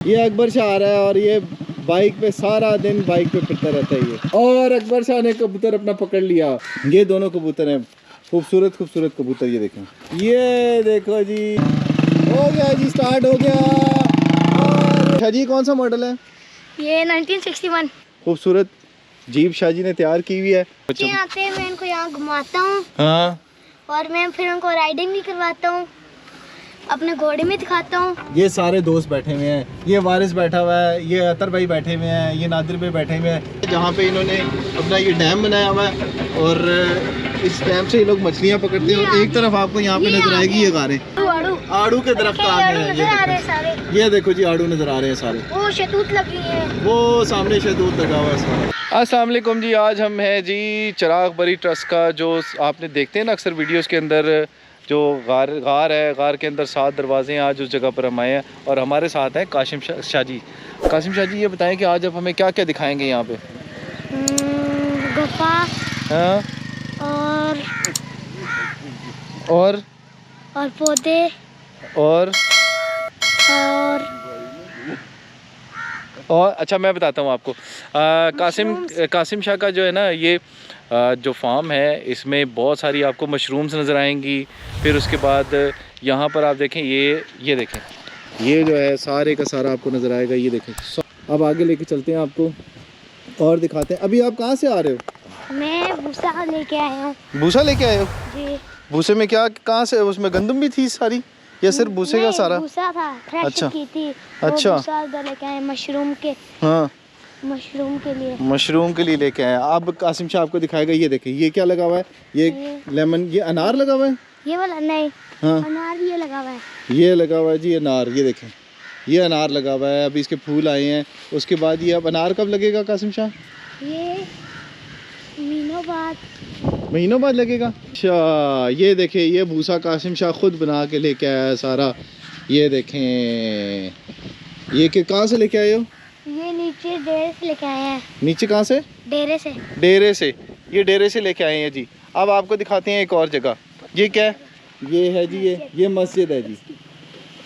ये अकबर शाह आ रहा है और ये बाइक पे सारा दिन बाइक पे फिरता रहता है ये। और अकबर शाह ने कबूतर अपना पकड़ लिया। ये दोनों कबूतर हैं, खूबसूरत खूबसूरत कबूतर। ये देखें, ये देखो जी, हो गया जी, स्टार्ट हो गया। और शाह जी कौन सा मॉडल है ये? 1961। खूबसूरत जीप शाह जी ने तैयार की हुई है। बच्चे आते हैं, मैं इनको यहाँ घुमाता हूँ। हाँ, और मैं फिर उनको राइडिंग भी करवाता हूँ, अपने घोड़े में दिखाता हूँ। ये सारे दोस्त बैठे हुए हैं, ये वारिस बैठा हुआ है, ये अतर भाई बैठे हुए हैं, ये नादिर भाई बैठे हुए हैं, जहाँ पे इन्होंने अपना ये डैम बनाया हुआ है। और इस डैम से ये लोग मछलियाँ पकड़ते हैं। और एक तरफ आपको यहाँ पे नजर आएगी ये गारें, आड़ू के दरख्त आ गए हैं। ये देखो जी, आड़ू नजर आ रहे हैं सारे। वो शहतूत लगी है, वो सामने शहतूत लगा हुआ है सारा। अस्सलाम वालेकुम जी, आज हम हैं जी चिराग बरी ट्रस्ट का, जो आपने देखते हैं ना अक्सर वीडियोस के अंदर, जो गार है, गार के अंदर 7 दरवाजे हैं। आज उस जगह पर हम आए हैं और हमारे साथ हैं कासिम शाह जी। कासिम शाह जी, ये बताएं कि आज आप हमें क्या क्या दिखाएंगे यहाँ पे? गुफा हाँ, और पौधे और अच्छा, मैं बताता हूँ आपको। कासिम शाह का जो है ना, ये जो फार्म है, इसमें बहुत सारी आपको मशरूम्स नज़र आएंगी। फिर उसके बाद यहाँ पर आप देखें, ये देखें, ये जो है सारे का सारा आपको नज़र आएगा। ये देखें, अब आगे लेके चलते हैं आपको और दिखाते हैं। अभी आप कहाँ से आ रहे हो? मैं भूसा लेके आया हूँ। भूसा लेके आए हो जी। भूसे में क्या, कहाँ से? उसमें गंदम भी थी सारी या सिर्फ भूसे का सारा? भूसा था, अच्छा की थी। अच्छा, भूसा लेके आए मशरूम के। हाँ, मशरूम के लिए लेके आए। अब कासिम शाह आपको दिखाएगा। ये देखें, ये क्या लगा हुआ है? ये लेमन, ये अनार लगा हुआ है। ये वाला नहीं, हाँ, अनार ये लगा हुआ है। ये लगा हुआ है जी अनार। ये देखें, ये अनार लगा हुआ है। अभी इसके फूल आए हैं। उसके बाद ये अब अनार कब लगेगा कासिम शाह? ये महीनों बाद लगेगा। अच्छा, ये देखें, ये भूसा कासिम शाह खुद बना के लेके आया है सारा। ये देखें, ये कहाँ से लेके आए हो? ये नीचे डेरे से लेके आए हैं। नीचे कहाँ से? डेरे से। ये डेरे से लेके आए हैं जी। अब आपको दिखाते हैं एक और जगह। ये क्या है? ये है जी, ये मस्जिद है जी।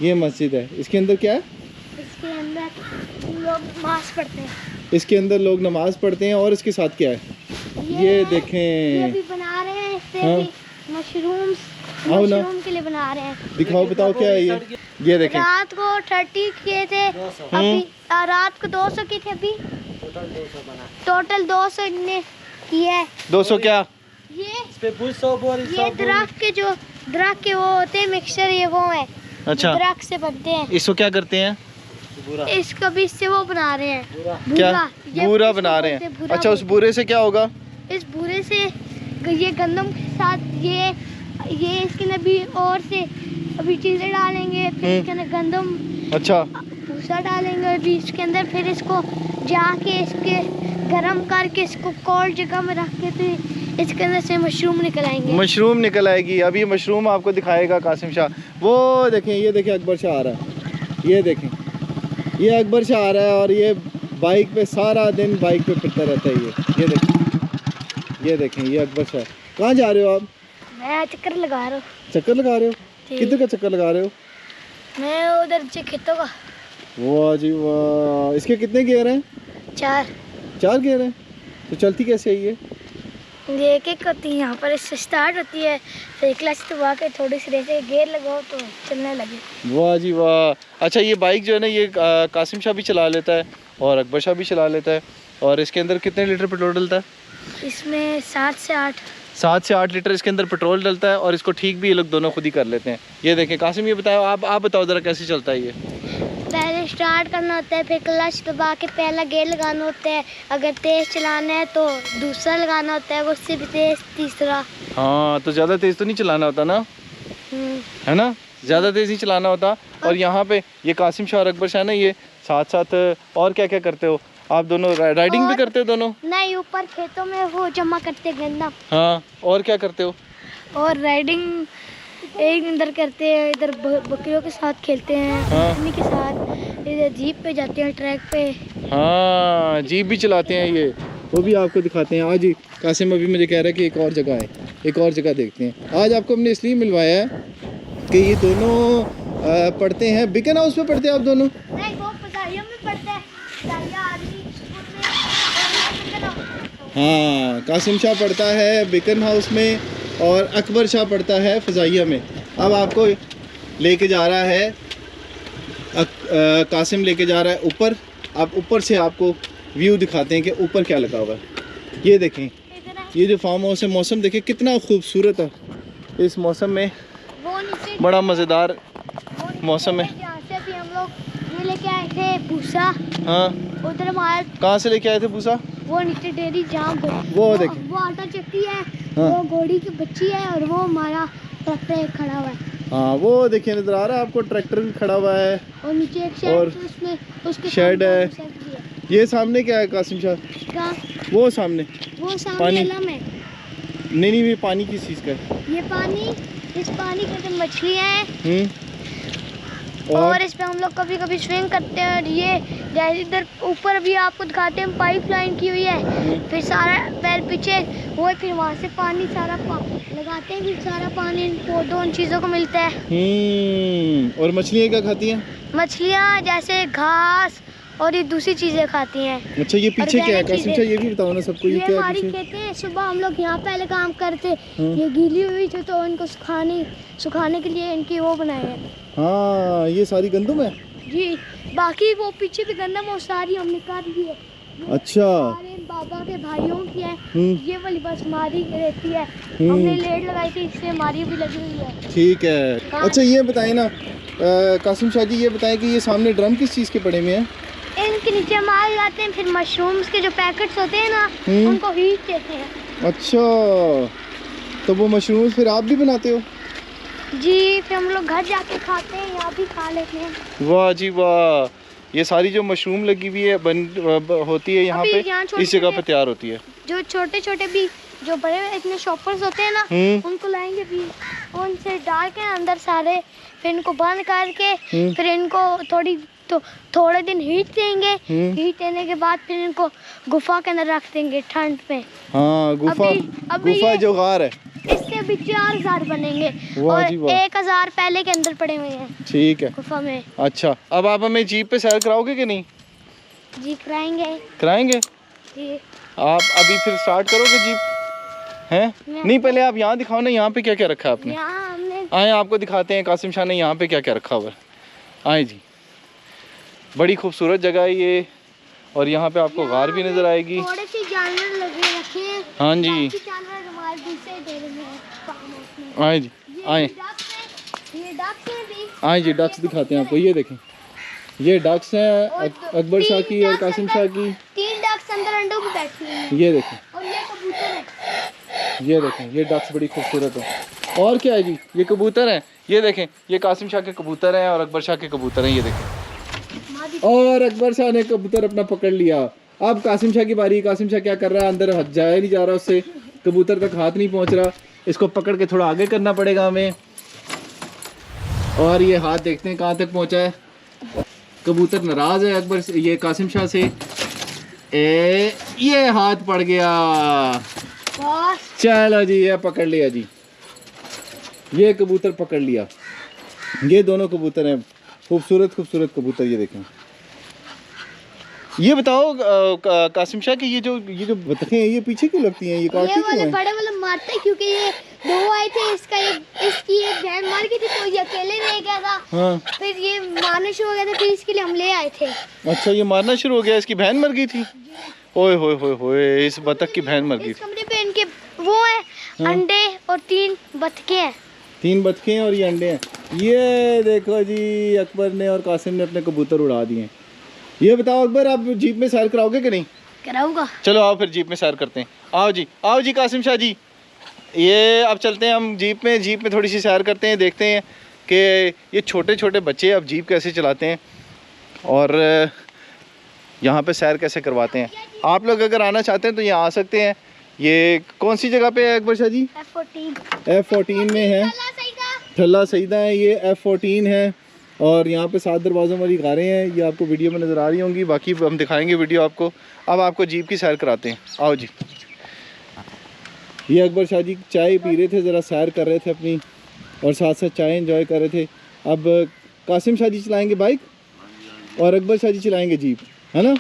ये मस्जिद है। इसके अंदर क्या है? इसके अंदर लोग नमाज पढ़ते हैं। इसके अंदर लोग नमाज पढ़ते हैं। और इसके साथ क्या है? ये देखें, ये भी बना रहे हैं इससे। हाँ? मशरूम के लिए बना रहे हैं। दिखाओ, बताओ क्या है ये देखें। रात को 30 किए थे, अभी रात को 200 की थे, अभी टोटल 200 ने किया है। 200 क्या? ये दरख्त के वो होते हैं मिक्सचर, ये वो है। अच्छा, दरख्त से बनते हैं। इसको क्या करते हैं? इसको भी इससे वो बना रहे हैं, क्या? बूरा बना रहे हैं। अच्छा, उस बूरे से क्या होगा? इस बूरे से ये गंदम के साथ ये इसके अंदर भी और से अभी चीज़ें डालेंगे, फिर इसके अंदर गंदम, अच्छा, भूसा डालेंगे अभी इसके अंदर, फिर इसको जाके इसके गरम करके इसको कोल्ड जगह में रख के फिर इसके अंदर से मशरूम निकल आएगी। अब ये मशरूम आपको दिखाएगा कासिम शाह। वो देखें, ये देखें अकबर शाह आ रहा है। ये देखें, ये अकबर शाह आ रहा है और ये बाइक पे सारा दिन बाइक पे फिरता रहता है ये देखें, ये अकबर शाह। कहाँ जा रहे हो आप? मैं चक्कर लगा रहा हूँ। चक्कर लगा रहे हो? किधर का चक्कर लगा रहे हो? मैं उधर से खेतों का। वाह जी वाह। इसके कितने गियर हैं? 4 गियर हैं। तो चलती कैसे है ये? एक होती है यहाँ पर, इससे स्टार्ट होती है, फिर क्लच दबा के थोड़ी सी रेस गियर लगाओ तो चलने लगे। वाह जी वाह। अच्छा, ये बाइक जो है ना, ये कासिम शाह भी चला लेता है और अकबर शाह भी चला लेता है। और इसके अंदर कितने लीटर पेट्रोल डलता है? इसमें 7 से 8 लीटर इसके अंदर पेट्रोल डलता है। और इसको ठीक भी ये लोग दोनों खुद ही कर लेते हैं। ये देखें कासिम, ये बताओ, आप बताओ ज़रा कैसे चलता है ये? पहले स्टार्ट करना होता है, फिर क्लच दबा के पहला गियर लगाना होता है। अगर तेज़ चलाना है तो दूसरा लगाना होता है, उससे भी तेज़ तीसरा। हाँ, तो ज़्यादा तेज़ तो नहीं चलाना होता ना, है ना? ज़्यादा तेज़ नहीं चलाना होता। और यहाँ पे ये कासिम शाह और अकबर शाह ना, ये साथ साथ और क्या क्या करते हो आप दोनों? राइडिंग भी करते हो दोनों? नहीं, ऊपर खेतों में वो जमा करते गंदा। हाँ, और क्या करते हो? और राइडिंग एक इधर करते हैं, इधर बकरियों के साथ खेलते हैं। हाँ। के साथ इधर जीप पे जाते हैं, ट्रैक पे। हाँ, जीप भी चलाते हैं ये, वो भी आपको दिखाते हैं। आज कासिम अभी मुझे कह रहा है कि एक और जगह है, एक और जगह देखते हैं। आज आपको हमने इसलिए मिलवाया है कि ये दोनों पढ़ते हैं, बिकन हाउस में पढ़ते हैं आप दोनों? नहीं, वो फजाइयों में पढ़ता है, फजाइया आर्मी स्कूल में, और मैं बिकन हाउस में पढ़ता हूँ। हाँ, कासिम शाह पढ़ता है बिकन हाउस में और अकबर शाह पढ़ता है फ़ज़ाइया में। अब आपको लेके जा रहा है कासिम लेके जा रहा है ऊपर। आप ऊपर से आपको व्यू दिखाते हैं कि ऊपर क्या लगा हुआ है। ये देखें, इधर है, ये जो फार्म हाउस है, मौसम देखें कितना खूबसूरत है। इस मौसम में वो नीचे बड़ा मज़ेदार वो नीचे मौसम है। जहाँ से भी हम लोग ये लेके आए थे भूसा, हाँ, उधर हमारा कहाँ से लेके आए थे भूसा? वो नीचे डेयरी जहाँ वो देखें। वो आटा चक्की है, हाँ। वो घोड़ी की बच्ची है, और वो हमारा ट्रैक्टर खड़ा हुआ है, हाँ, वो देखिए नज़र आ रहा है आपको, ट्रैक्टर भी खड़ा हुआ है। और नीचे एक शेड और है, उसमें उसके शेड सामने है। भूसा भी है। ये सामने क्या है कासिम शाह? कहाँ? वो सामने वो सामने पानी। अलम है। नहीं, ये पानी किस चीज़ का है? ये पानी, इस पानी के अंदर मछलियाँ हैं, और और इस पे हम लोग कभी कभी स्विम करते हैं। और ये जैसे इधर ऊपर भी आपको दिखाते हैं, पाइप लाइन की हुई है, फिर सारा पैर पीछे वो है, फिर वहाँ से पानी सारा लगाते हैं, फिर सारा पानी इन पौधों उन चीज़ों को मिलता है। और मछलियाँ क्या खाती हैं? मछलियाँ जैसे घास और ये दूसरी चीज़ें खाती हैं। अच्छा, ये पीछे क्या है Organic कासिम शाह? चीज़ें। ये भी बताओ ना सबको, ये ये क्या है हमारी पीछे? खेतें हैं, सुबह हम लोग यहाँ पहले काम करते, हाँ। ये गीली हुई थी तो इनको सुखाने के लिए इनकी वो बनाए हैं। हाँ, ये सारी गंदम है। जी, बाकी वो पीछे भी गंदम और सारी हमने काट दी है। अच्छा। सारे बाबा के भाइयों की है, हम्म। ये वाली बस हमारी रहती है, हम्म। हमने लेट लगाई थी, इससे हमारी भी लगी हुई है। ठीक है। हाँ। अच्छा, ये बताएं ना कासिम शाह जी, ये बताएं कि ये सामने ड्रम किस चीज़ के पड़े हुए हैं? इनके नीचे माल जाते हैं, फिर मशरूम्स के जो पैकेट्स होते हैं ना, हम्म। उनको हीट देते हैं। अच्छा, तो वो मशरूम फिर आप भी बनाते हो? जी, फिर हम लोग घर जाके खाते हैं, यहाँ भी खा लेते हैं। वाह जी वाह, ये सारी जो मशरूम लगी हुई है होती है यहाँ अभी पे, यहाँ छोटे इस जगह छोटे- पे तैयार होती है। जो छोटे छोटे भी जो बड़े इतने शॉपर्स होते हैं ना, उनको लाएंगे भी, उनसे डाल के अंदर सारे, फिर इनको बंद करके, फिर इनको थोड़े दिन हीट देंगे। हीट देने के बाद फिर इनको गुफा के अंदर रख देंगे ठंड पे। हाँ, गुफा। अभी गुफा ये- जो गार है। इससे भी 4000 बनेंगे, वाह और जी वाह। 1000 पहले के अंदर पड़े हुए हैं ठीक है। गुफा में। अच्छा, अब आप हमें जीप पे सैर कराओगे कि नहीं? जी कराएंगे। कराएंगे। जी, आप अभी फिर स्टार्ट करोगे जीप? हैं? नहीं, पहले आप यहाँ दिखाओ ना, यहाँ पे क्या क्या रखा है आपने? यहाँ हमने आए आपको दिखाते हैं कासिम शाह ने यहाँ पे क्या क्या रखा हुआ है। आए जी, बड़ी खूबसूरत जगह है ये, और यहाँ पे आपको गार भी नज़र आएगी। थोड़े से जानवर लगे रखे हैं। हाँ जी। बाकी जानवर हमारे दूसरे डेरे में हैं, फार्म हाउस में। आए जी, आए ये डक्स हैं भी। आए जी, डक्स दिखाते हैं आपको। ये देखें, ये डक्स हैं अकबर शाह की और कासिम शाह की। 3 डक्स अंदर अंडों में बैठी हुई हैं, ये देखें, और ये कबूतर है। ये देखें, ये डक्स बड़ी खूबसूरत है। और क्या है जी? ये कबूतर हैं। ये देखें, ये कासिम शाह के कबूतर हैं और अकबर शाह के कबूतर हैं। ये देखें, और अकबर शाह ने कबूतर अपना पकड़ लिया। अब कासिम शाह की बारी। कासिम शाह क्या कर रहा है? अंदर हाथ जाया नहीं जा रहा उससे, कबूतर तक हाथ नहीं पहुंच रहा। इसको पकड़ के थोड़ा आगे करना पड़ेगा हमें। और ये हाथ देखते हैं कहाँ तक पहुंचा है। कबूतर नाराज है अकबर से, ये कासिम शाह से। ये हाथ पड़ गया। बस चलो जी, ये पकड़ लिया जी, ये कबूतर पकड़ लिया। ये दोनों कबूतर हैं, खूबसूरत खूबसूरत कबूतर। ये देखें। ये बताओ कासिम शाह कि ये जो बतखें हैं, ये पीछे क्यों लगती हैं? ये काटती ये क्यों वाले हैं? बड़े वाले मारते हैं, क्योंकि ये 2 आए थे, इसकी एक बहन मर गई थी, तो ये अकेले रह गया था। हाँ। फिर ये मारना शुरू हो गया था, फिर इसके लिए हम ले आए थे। अच्छा, ये मारना शुरू हो गया। इसकी बहन मर गई थी। ओए होए होए होए, इस बतख की बहन मर गई इस थी। कमरे पे इनके वो है अंडे और 3 बतखे हैं। 3 बतखें हैं और ये अंडे हैं। ये देखो जी, अकबर ने और कासिम ने अपने कबूतर उड़ा दिए। ये बताओ अकबर, आप जीप में सैर कराओगे कि नहीं? कराऊंगा। चलो आओ फिर जीप में सैर करते हैं। आओ जी कासिम शाह जी, ये अब चलते हैं हम जीप में थोड़ी सी सैर करते हैं, देखते हैं कि ये छोटे छोटे बच्चे अब जीप कैसे चलाते हैं और यहाँ पे सैर कैसे करवाते हैं। आप लोग अगर आना चाहते हैं तो यहाँ आ सकते हैं। ये कौन सी जगह पे है अकबर शाह जी? F14 में है, ठल्ला सईदा है। ये F14 है और यहाँ पे 7 दरवाज़ों वाली गारें हैं। ये आपको वीडियो में नज़र आ रही होंगी, बाकी हम दिखाएंगे वीडियो आपको। अब आपको जीप की सैर कराते हैं। आओ जी। ये अकबर शाह जी चाय पी रहे थे, ज़रा सैर कर रहे थे अपनी, और साथ साथ चाय एंजॉय कर रहे थे। अब कासिम शाह जी चलाएंगे बाइक। और अकबर शाह जी चलाएंगे जीप, है ना?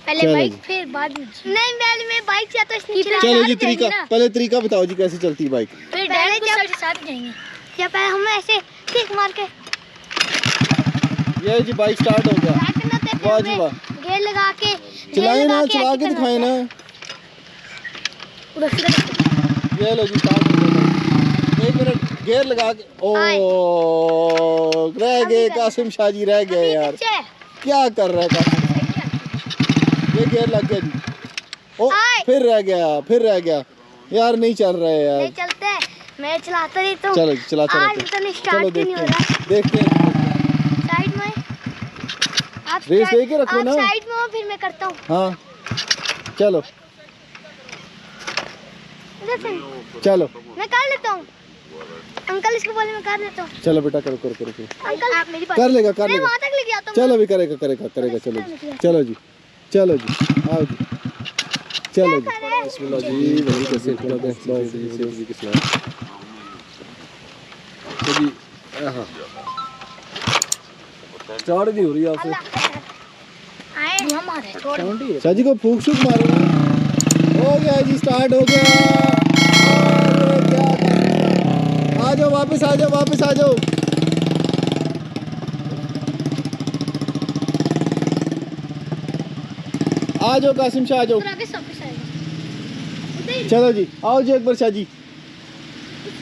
पहले चलो बाइक जी। फिर बाद में नहीं, पहले मैं बाइक से तो इसकी चलो जी तरीका, पहले तरीका बताओ जी कैसे चलती है बाइक। फिर पहले जब साथ जाएंगे या पहले हम ऐसे किक मार के ये जी बाइक स्टार्ट हो गया। करना था, वाह फिर जी वाह, हमें गेयर लगा के चलाए ना, चला के दिखाए ना। ये लो जी स्टार्ट हो गया। 1 मिनट गियर लगा के, ओ रह गए कासिम शाह जी, रह गए यार, क्या कर रहा है कासिम? ये गियर लग गया जी, ओ फिर रह गया यार, नहीं चल रहा है यार। नहीं चलते, मैं चलाता नहीं तो चलो जी चलाते आज रहते तो हैं। स्टार्ट चलो ही नहीं हो रहा। देखते हैं साइड में आप रेस साइड- लेके रखो आप ना। साइड में हो, फिर मैं करता हूँ। हाँ चलो इधर से चलो मैं कर लेता हूँ। अंकल इसको बोले मैं कर लेता हूँ। चलो बेटा, करो करो करो करो। अंकल आप मेरी बात कर लेगा मैं वहाँ तक लेके आता हूँ। चलो भी करेगा करेगा करेगा। चलो जी चलो जी चलो जी, आओ जी, चलो जी। बिस्मिल्लाह जी, वही कैसे खड़ा है जी के साथ जी। हां स्टार्ट नहीं हो रही आपसे। आए हमारे छोड़ शाह जी को फूक शूक मारो ना। हो गया जी, स्टार्ट हो गया। आ जाओ, वापस आ जाओ, वापस आ जाओ। आ जाओ कासिम शाह, आ जाओ। आगे सब कुछ आएगा। चलो जी, आओ जी अकबर शाह जी, इस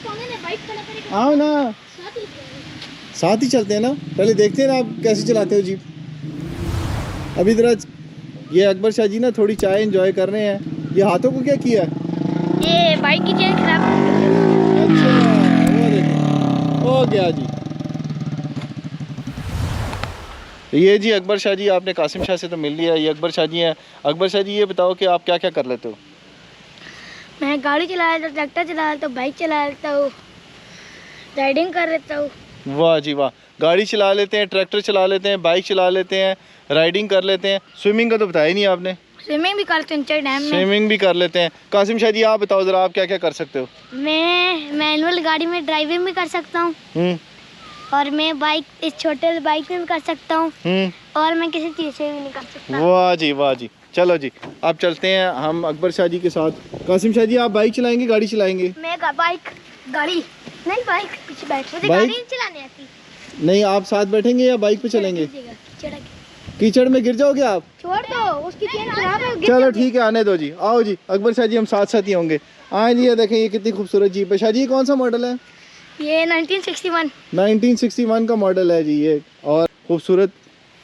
कोने में बाइक खड़ा करेगा, आओ ना, साथ ही लेके साथ ही चलते हैं ना। पहले देखते हैं ना आप कैसे चलाते हो जीप। अभी जरा ये अकबर शाह जी ना थोड़ी चाय एंजॉय कर रहे हैं। ये हाथों को क्या किया? आएगा। ये बाइक की चेन खराब हो गई। अच्छा वो देखो, हो गया जी। ये जी अकबर शाह जी, आपने कासिम शाह से तो मिल लिया, ये अकबर शाह जी हैं। अकबर शाह जी ये बताओ कि आप क्या क्या कर लेते हो? मैं गाड़ी चला लेता हूँ, ट्रैक्टर चला लेता हूँ, बाइक चला लेता हूँ, राइडिंग कर लेता हूँ। वाह जी वाह, गाड़ी चला लेते हैं, ट्रैक्टर चला लेते हैं, बाइक चला लेते हैं, राइडिंग कर लेते हैं। स्विमिंग का तो बताया ही नहीं आपने। स्विमिंग भी करते हैं डैम में। स्विमिंग भी कर लेते हैं। कासिम शाह जी आप बताओ ज़रा, आप क्या क्या कर सकते हो? मैं मैनुअल गाड़ी में ड्राइविंग भी कर सकता हूँ, और मैं बाइक इस छोटे बाइक में भी कर सकता हूँ, और मैं किसी चीज़ से भी नहीं कर सकता। वाह जी वाह जी। चलो जी अब चलते हैं हम अकबर शाह जी के साथ। कासिम शाह जी आप बाइक चलाएंगे गाड़ी चलाएंगे? मैं बाइक गाड़ी नहीं, बाइक पीछे बैठ, मुझे बाइक? गाड़ी नहीं चलाने आती। नहीं, आप साथ बैठेंगे या बाइक पे चलेंगे? चढ़ के। कीचड़ में गिर जाओगे आप? छोड़ दो, उसकी चेन खराब है। चलो ठीक है, आने दो जी। आओ जी अकबर शाह जी, हम साथ साथ ही होंगे। आए जी, ये देखें ये कितनी खूबसूरत जीप है। शाह जी कौन सा मॉडल है? ये 1961। 1961 का मॉडल है जी ये, और खूबसूरत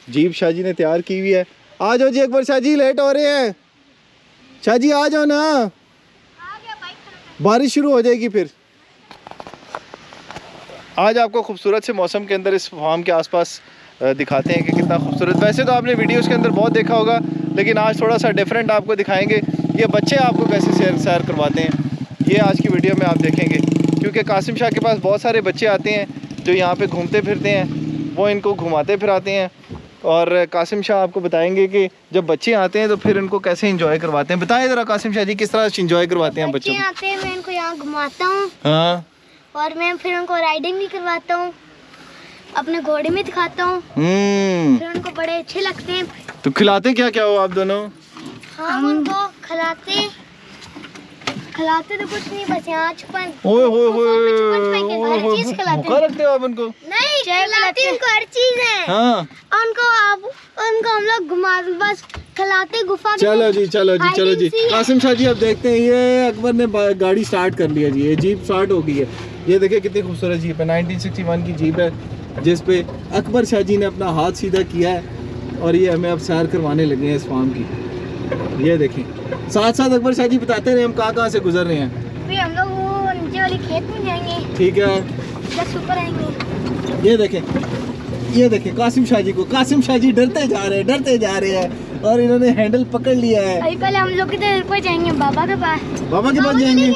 जीप शाह जी ने तैयार की हुई है। आ जाओ जी अकबर शाह जी, लेट हो रहे हैं। शाह जी आ जाओ ना, बारिश शुरू हो जाएगी फिर। आज आपको खूबसूरत से मौसम के अंदर इस फार्म के आसपास दिखाते हैं कि कितना खूबसूरत। वैसे तो आपने वीडियोस के अंदर बहुत देखा होगा, लेकिन आज थोड़ा सा डिफरेंट आपको दिखाएंगे। ये बच्चे आपको कैसे सैर करवाते हैं, ये आज की वीडियो में आप देखेंगे। क्योंकि कासिम शाह के पास बहुत सारे बच्चे आते हैं जो यहाँ पे घूमते फिरते हैं, वो इनको घुमाते फिराते हैं। और कासिम शाह आपको बताएंगे कि जब बच्चे आते हैं तो फिर इनको कैसे इंजॉय करवाते हैं। बताएं ज़रा कासिम शाह जी, किस तरह से इंजॉय करवाते हैं बच्चों बच्चे आते हैं, मैं इनको यहाँ घुमाता हूँ, हाँ, और मैं फिर उनको राइडिंग भी करवाता हूँ, अपने घोड़े में दिखाता हूँ, फिर उनको बड़े अच्छे लगते हैं। तो खिलाते क्या क्या हो आप दोनों? हम उनको खिलाते तो कुछ नहीं, बस यहाँ छुपन। ओए होए होए, हर चीज खिलाते भूखा रखते हो आप उनको? नहीं, खिलाते उनको हर चीज है। हाँ उनको हम लोग घुमा बस खिलाते गुफा के। चलो जी चलो जी चलो जी। कासिम शाह जी अब देखते हैं, ये अकबर ने गाड़ी स्टार्ट कर लिया जी, ये जीप स्टार्ट हो गई है। ये देखिए कितनी खूबसूरत जीप है, 1961 की जीप है, जिस पे अकबर शाह जी ने अपना हाथ सीधा किया है, और ये हमें अब सैर करवाने लगे हैं इस फार्म की। ये देखें, साथ साथ अकबर शाह जी बताते रहे हम कहाँ से गुजर रहे हैं। फिर हम लोग वो नीचे वाले खेत में जाएंगे, ठीक है, जब ऊपर आएंगे। ये देखें कासिम शाह जी को। कासिम शाह जी डरते जा रहे हैं, और इन्होंने हैंडल पकड़ लिया है। अभी पहले हम लोग किधर पर जाएंगे? बाबा के पास। बाबा के पास जाएंगे?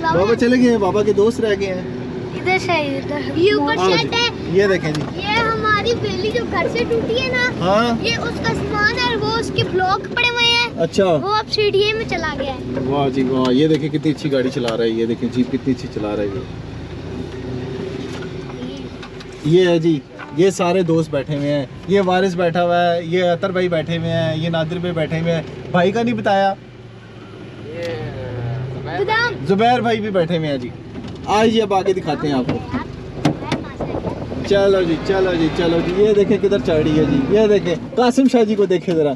बाबा चले गए हैं, बाबा के दोस्त रह गए हैं। इधर से इधर ये ऊपर शेड है। ये देखें जी, ये हमारी बिल्ली जो घर से टूटी है ना, हाँ, ये उसका सामान है, वो उसके ब्लॉक पड़े हुए हैं। अच्छा, वो अब सीढ़ी में चला गया है। वाह जी वाह, ये देखें कितनी अच्छी गाड़ी चला रहा है। ये देखें जीप कितनी अच्छी चला रहा है ये। ये है जी, ये सारे दोस्त बैठे हुए हैं, ये वारिस बैठा हुआ है, ये अतर भाई बैठे हुए हैं, ये नादिर भाई बैठे हुए हैं, भाई का नहीं बताया, जुबैर भाई भी बैठे हुए हैं जी। आज ये अब आगे दिखाते हैं आपको। चलो जी चलो जी चलो जी, ये देखें किधर चढ़ रही है जी, ये देखें कासिम शाह जी को देखें ज़रा।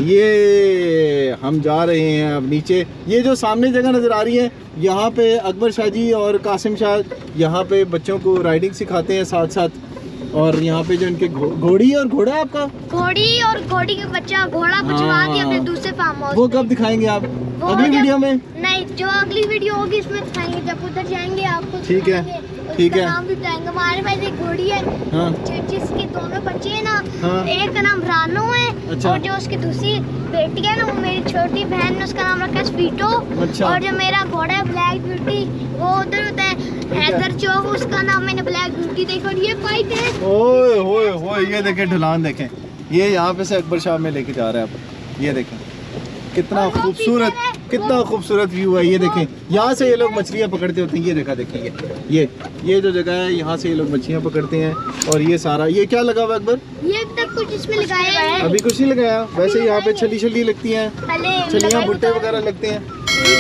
ये हम जा रहे हैं अब नीचे। ये जो सामने जगह नज़र आ रही है, यहाँ पे अकबर शाह जी और कासिम शाह यहाँ पे बच्चों को राइडिंग सिखाते हैं साथ साथ। और यहाँ पे जो इनके घोड़ी और घोड़ा है आपका, घोड़ी और घोड़ी का बच्चा घोड़ा बचवा दिया अपने दूसरे फार्म हाउस। वो कब दिखाएंगे आप? अगली वीडियो में? नहीं, जो अगली वीडियो होगी इसमें दिखाएंगे, जब उधर जाएंगे आपको ठीक है, ठीक है। नाम भी बताएंगे। हमारे पास एक घोड़ी है, हाँ। जिसके दोनों बच्चे हैं ना, हाँ। एक का नाम रानो है, अच्छा। और जो उसकी दूसरी बेटी है ना, वो मेरी छोटी बहन है, उसका नाम रखा है स्वीटो। अच्छा। और जो मेरा घोड़ा है ब्लैक ब्यूटी, वो उधर होता है हैदर चौक, उसका नाम मैंने ब्लैक ब्यूटी देखा। और ये फाइट है, ओए होए होए, ये देखें ढलान देखें, ये यहाँ पे से अकबर शाह में लेके जा रहा है आप। ये देखें कितना खूबसूरत, कितना खूबसूरत व्यू है। ये देखें यहाँ से ये लोग मछलियाँ पकड़ते होते हैं। ये देखा देखें, ये जो जगह है, यहाँ से ये लोग मछलियाँ पकड़ते हैं। और ये सारा, ये क्या लगा हुआ अकबर? ये अभी तक कुछ इसमें लगाया है, अभी कुछ नहीं लगाया। वैसे यहाँ पे छली छली लगती हैं, छलियाँ भुट्टे वगैरह लगते हैं।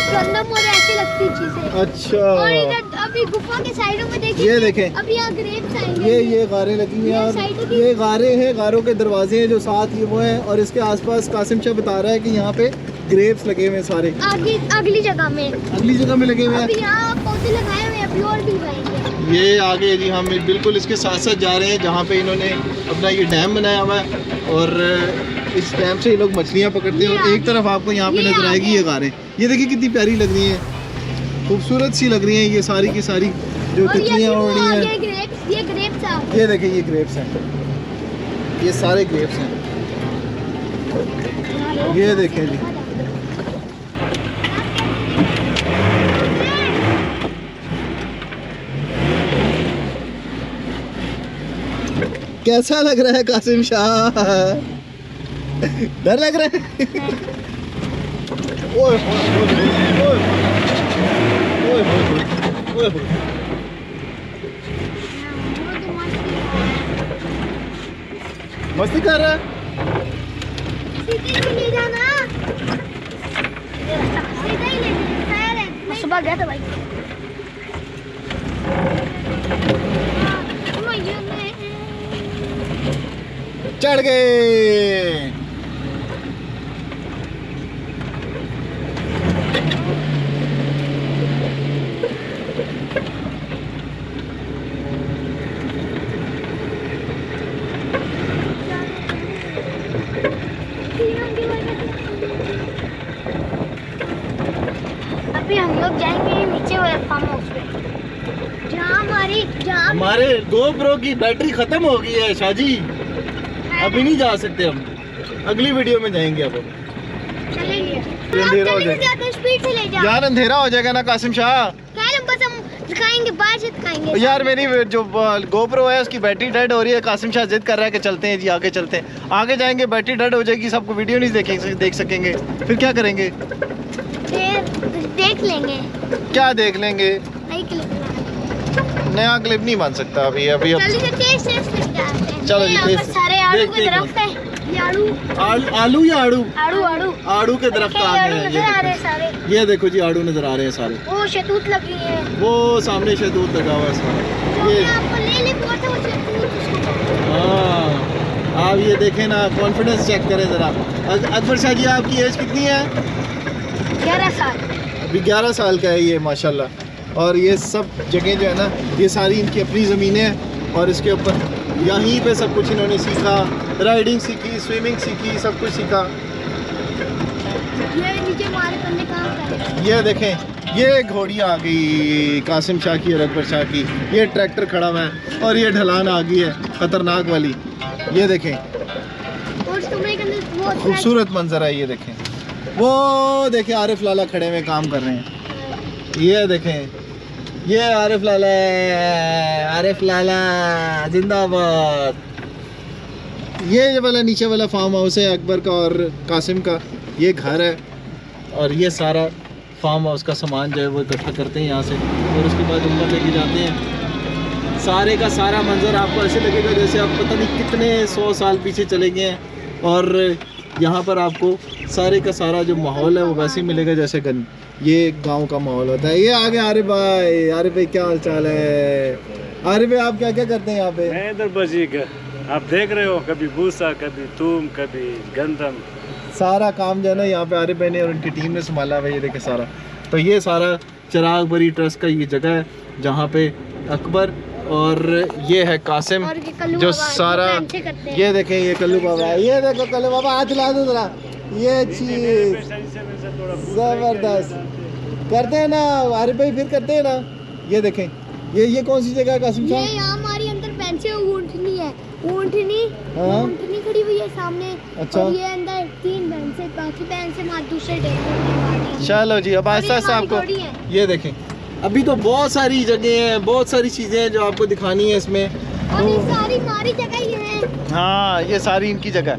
गंदम और ऐसी लगती चीजें। अच्छा, और इधर अभी गुफा के साइडों में देखिए, ये देखें, अभी यहाँ ग्रेप्स आएंगे। ये गारें लगी हुई हैं, और ये गारें हैं, गारों के दरवाजे हैं जो साथ ये वो हैं। और इसके आसपास कासिम शाह बता रहा है कि यहाँ पे ग्रेप्स लगे हुए हैं सारे। आगे अगली जगह में, अगली जगह में लगे हुए हैं। अभी यहाँ पौधे लगाए हुए हैं, अभी और भी लगाएंगे। ये आगे जी हम बिल्कुल इसके साथ साथ जा रहे हैं, जहाँ पे इन्होंने अपना ये डैम बनाया हुआ है। और इस डैम से ये लोग मछलियाँ पकड़ते हैं। और एक तरफ आपको यहाँ पे नजर आएगी ये गारें। ये देखिए कितनी प्यारी लग रही हैं, खूबसूरत सी लग रही हैं ये सारी की सारी जो तितलियाँ उड़ रही हैं। ये ग्रेप्स आ, ये देखें, ये ग्रेप्स हैं, ये सारे ग्रेप्स हैं। ये देखें जी, कैसा लग रहा है कासिम शाह? डर लग रहा है? ओए मस्ती कर रहा है। सीधे ही ले जाना, सीधे ही ले जाना। मैं सुबह गया था भाई। चढ़ गए। अभी हम लोग जाएंगे नीचे वाले फार्म हाउस पे, जहाँ हमारे GoPro की बैटरी खत्म हो गई है शाह जी, अभी नहीं जा सकते हम, अगली वीडियो में जाएंगे। अब चलेंगे, अंधेरा हो जाएगा, स्पीड से ले जाओ यार, अंधेरा हो जाएगा ना कासिम शाह। बस हम दिखाएंगे, बाद से दिखाएंगे। यार मेरी जो GoPro है उसकी बैटरी डेड हो रही है। कासिम शाह जिद कर रहा है कि चलते हैं जी, आगे चलते हैं। आगे जाएंगे बैटरी डेड हो जाएगी, सबको वीडियो नहीं देख सकेंगे, फिर क्या करेंगे? देख लेंगे। क्या देख लेंगे? नई क्लिप, नया क्लिप नहीं बन सकता अभी। जल्दी से तेज लेके आते हैं। चलो जी, यहाँ पर तेज। सारे आड़ू देख, के देख दरख्त है। ये आलू या आड़ू? आड़ू आड़ू आड़ू के दरख्त आड़ू आगे हैं। नजर आ रहे हैं सारे। ये देखो जी, आड़ू नजर आ रहे हैं सारे। वो शहतूत लगी है, वो सामने शहतूत लगा हुआ है सारा। ये आपको ले बोला था वो शहतूत उसको। हाँ, आप ये देखें ना, कॉन्फिडेंस चेक करें ज़रा। अकबर शाह जी, आपकी एज कितनी है? 11 साल। अभी 11 साल का है ये माशाल्लाह। और ये सब जगह जो है ना, ये सारी इनकी अपनी ज़मीनें हैं। और इसके ऊपर यहीं पे सब कुछ इन्होंने सीखा, राइडिंग सीखी, स्विमिंग सीखी, सब कुछ सीखा। ये नीचे हमारे पन्ने काम कर रहे हैं। ये देखें, ये घोड़ी आ गई कासिम शाह की और अकबर शाह की। ये ट्रैक्टर खड़ा हुआ है और ये ढलान आ गई है ख़तरनाक वाली। ये देखें, और इस कमरे के अंदर वो खूबसूरत मंजर है। ये देखें, वो देखें आरिफ लाला खड़े हुए काम कर रहे हैं। ये देखें, ये आरिफ लाला है, आरिफ लाला जिंदाबाद। ये वाला नीचे वाला फार्म हाउस है अकबर का और कासिम का। ये घर है और ये सारा फार्म हाउस का सामान जो है वो इकट्ठा करते हैं यहाँ से, और उसके बाद ऊपर लेके जाते हैं। सारे का सारा मंजर आपको ऐसे लगेगा जैसे आप पता नहीं कितने 100 साल पीछे चले गए हैं। और यहाँ पर आपको सारे का सारा जो माहौल है वो वैसे ही मिलेगा जैसे ये गांव का माहौल होता है। ये आगे आरिफ भाई क्या हाल चाल है? आरिफ भाई आप क्या क्या करते हैं यहाँ पे? मैं इधर बजीगर, आप देख रहे हो, कभी भूसा, कभी थूम, कभी गंदम, सारा काम जो है ना यहाँ पे आरिफ भाई ने और उनकी टीम ने संभाला हुआ है। ये देखे सारा, तो ये सारा चिराग बरी ट्रस्ट का ये जगह है जहाँ पे अकबर और ये है कासिम और ये कल्लू जो बाबा, सारा ये पेंचे करते हैं। ये देखें ये कल्लू बाबा, ये देखो कल्लू बाबा हाथ ला दो जरा, ये चीज जबरदस्त करते हैं ना आरिफ भाई, फिर करते हैं ना। ये देखें ये कौन सी जगह है कासिम ये साहब? यहाँ हमारी अंदर पेंचे ऊँटनी है, ऊँटनी हाँ। ऊँटनी खड़ी हुई है सामने। अच्छा। और ये अंदर 3 भैंसे, बाकी भैंसे हमारे दूसरे डेरे। चलो जी अब आहिस्ता आहिस्ता आपको ये देखें, अभी तो बहुत सारी जगह हैं, बहुत सारी चीज़ें हैं जो आपको दिखानी है इसमें। और ये सारी हमारी जगह ही है। हाँ ये सारी इनकी जगह,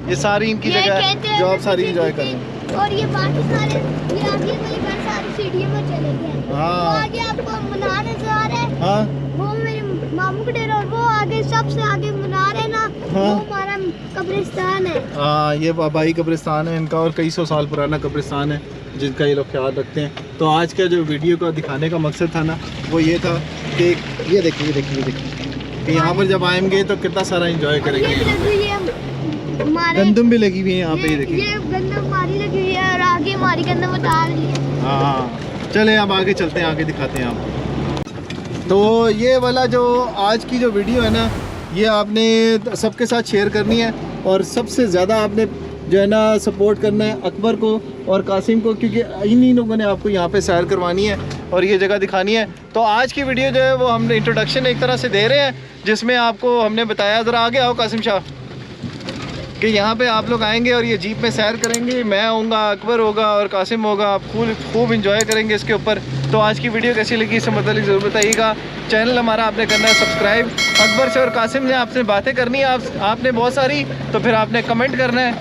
ये सारी इनकी ये जगह कहते है हैं जो आप जैसे सारी इंजॉय कि- कर रहे हैं। और ये बाकी सारे ये आगे वाली घर सारी सीढ़ियों में चले गए। हाँ। वो आगे आपको मनार नजर आ रहा है, हाँ वो मेरे मामू का डेरा। और वो आगे सबसे आगे मनार है ना, हाँ। वो हमारा कब्रिस्तान है। हाँ ये बाबाई कब्रिस्तान है इनका, और कई सौ साल पुराना कब्रिस्तान है जिनका ये लोग ख्याल रखते हैं। तो आज का जो वीडियो का दिखाने का मकसद था ना वो ये था कि ये देखिए कि यहाँ पर जब आएंगे तो कितना सारा एंजॉय ये करेंगे। भी लगी हुई है हमारे, गंदम भी लगी हुई है यहाँ पे, ये देखिए। ये गंदम हमारी लगी हुई है और आगे हमारी गंदम उतार ली है। हाँ चले अब आगे चलते हैं, आगे दिखाते हैं आपको। तो ये वाला जो आज की जो वीडियो है ना ये आपने सबके साथ शेयर करनी है, और सबसे ज़्यादा आपने जो है ना सपोर्ट करना है अकबर को और कासिम को, क्योंकि इन्हीं लोगों ने आपको यहाँ पे सैर करवानी है और ये जगह दिखानी है। तो आज की वीडियो जो है वो हमने इंट्रोडक्शन एक तरह से दे रहे हैं, जिसमें आपको हमने बताया, ज़रा आगे आओ कासिम शाह, कि यहाँ पे आप लोग आएंगे और ये जीप में सैर करेंगे। मैं आऊँगा, अकबर होगा और कासिम होगा, आप खूब इंजॉय करेंगे इसके ऊपर। तो आज की वीडियो कैसी लगी इससे मतलब ज़रूर बताइएगा। चैनल हमारा आपने करना है सब्सक्राइब। अकबर से और कासिम ने आपसे बातें करनी है आपने बहुत सारी, तो फिर आपने कमेंट करना है।